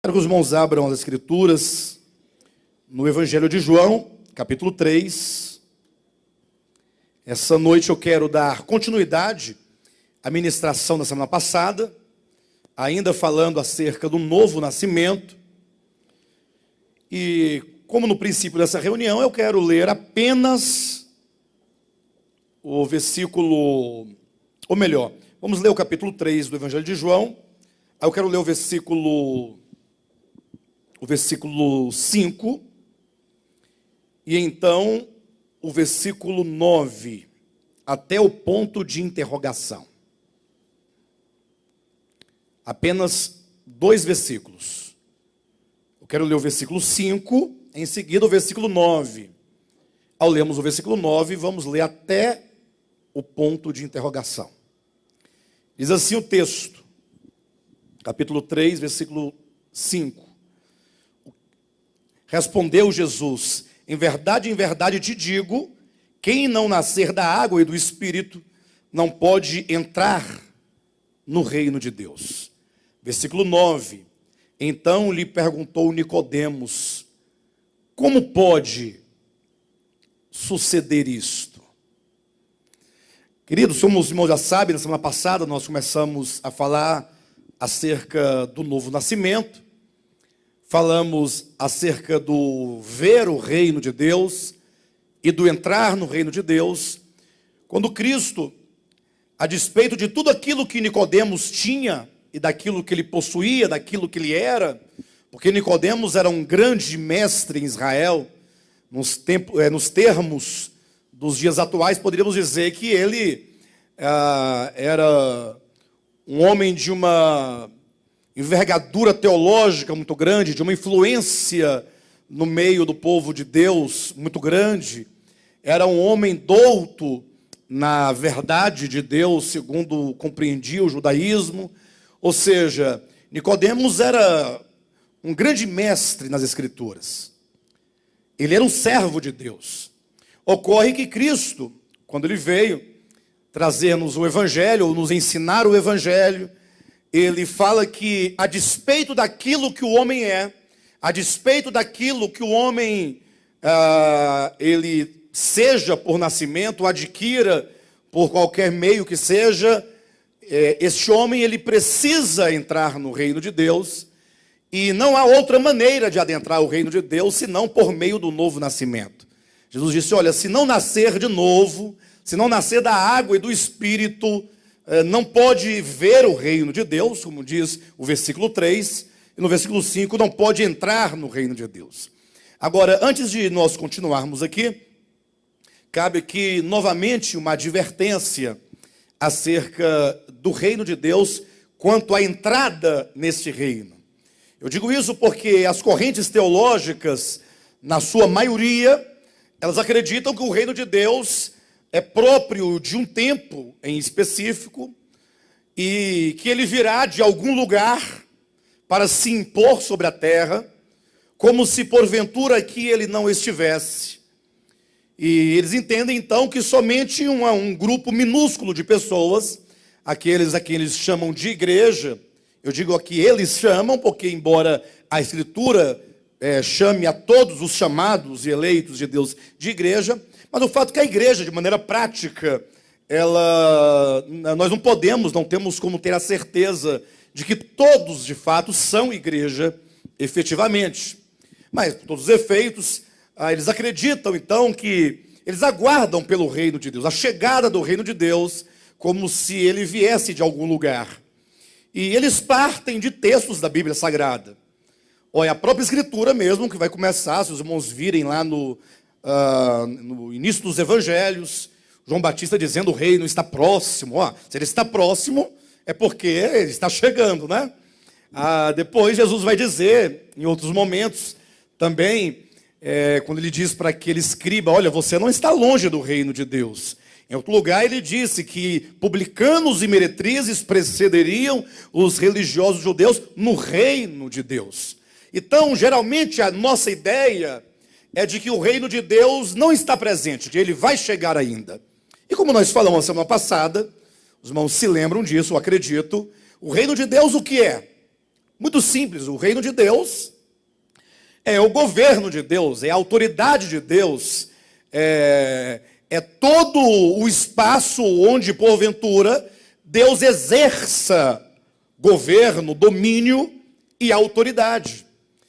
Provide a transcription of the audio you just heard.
Quero que os irmãos abram as Escrituras no Evangelho de João, capítulo 3. Essa noite eu quero dar continuidade à ministração da semana passada, ainda falando acerca do novo nascimento. E como no princípio dessa reunião, eu quero ler apenas o versículo, ou melhor, vamos ler o capítulo 3 do Evangelho de João. Aí eu quero ler o versículo 5, e então o versículo 9, até o ponto de interrogação. Apenas 2 versículos. Eu quero ler o versículo 5, em seguida o versículo 9. Ao lermos o versículo 9, vamos ler até o ponto de interrogação. Diz assim o texto, capítulo 3, versículo 5. Respondeu Jesus: em verdade te digo, quem não nascer da água e do Espírito não pode entrar no reino de Deus. Versículo 9. Então lhe perguntou Nicodemos: como pode suceder isto? Queridos, como os irmãos já sabem, na semana passada nós começamos a falar acerca do novo nascimento. Falamos acerca do ver o reino de Deus e do entrar no reino de Deus, quando Cristo, a despeito de tudo aquilo que Nicodemos tinha e daquilo que ele possuía, daquilo que ele era, porque Nicodemos era um grande mestre em Israel, nos termos dos dias atuais, poderíamos dizer que ele era um homem de uma envergadura teológica muito grande, de uma influência no meio do povo de Deus muito grande. Era um homem douto na verdade de Deus, segundo compreendia o judaísmo. Ou seja, Nicodemos era um grande mestre nas Escrituras. Ele era um servo de Deus. Ocorre que Cristo, quando ele veio trazer-nos o Evangelho, ou nos ensinar o Evangelho, ele fala que, a despeito daquilo que o homem é, a despeito daquilo que o homem ele seja por nascimento, adquira por qualquer meio que seja, este homem ele precisa entrar no reino de Deus, e não há outra maneira de adentrar o reino de Deus senão por meio do novo nascimento. Jesus disse: olha, se não nascer de novo, se não nascer da água e do Espírito, não pode ver o reino de Deus, como diz o versículo 3, e no versículo 5, não pode entrar no reino de Deus. Agora, antes de nós continuarmos aqui, cabe aqui novamente uma advertência acerca do reino de Deus quanto à entrada neste reino. Eu digo isso porque as correntes teológicas, na sua maioria, elas acreditam que o reino de Deus é próprio de um tempo em específico e que ele virá de algum lugar para se impor sobre a terra, como se porventura aqui ele não estivesse. E eles entendem então que somente um grupo minúsculo de pessoas, aqueles a quem eles chamam de igreja, eu digo aqui eles chamam, porque embora a Escritura chame a todos os chamados e eleitos de Deus de igreja, mas o fato é que a igreja, de maneira prática, nós não temos como ter a certeza de que todos, de fato, são igreja, efetivamente. Mas, por todos os efeitos, eles acreditam, então, que eles aguardam pelo reino de Deus, a chegada do reino de Deus, como se ele viesse de algum lugar. E eles partem de textos da Bíblia Sagrada. Olha, a própria Escritura mesmo, que vai começar, se os irmãos virem lá no início dos Evangelhos, João Batista dizendo: o reino está próximo. Se ele está próximo, é porque ele está chegando, né? Depois Jesus vai dizer, em outros momentos, também, quando ele diz para aquele escriba: olha, você não está longe do reino de Deus. Em outro lugar ele disse que publicanos e meretrizes precederiam os religiosos judeus no reino de Deus. Então, geralmente, a nossa ideia é de que o reino de Deus não está presente, que ele vai chegar ainda. E como nós falamos na semana passada, os irmãos se lembram disso, eu acredito, o reino de Deus o que é? Muito simples, o reino de Deus é o governo de Deus, é a autoridade de Deus, é todo o espaço onde, porventura, Deus exerça governo, domínio e autoridade.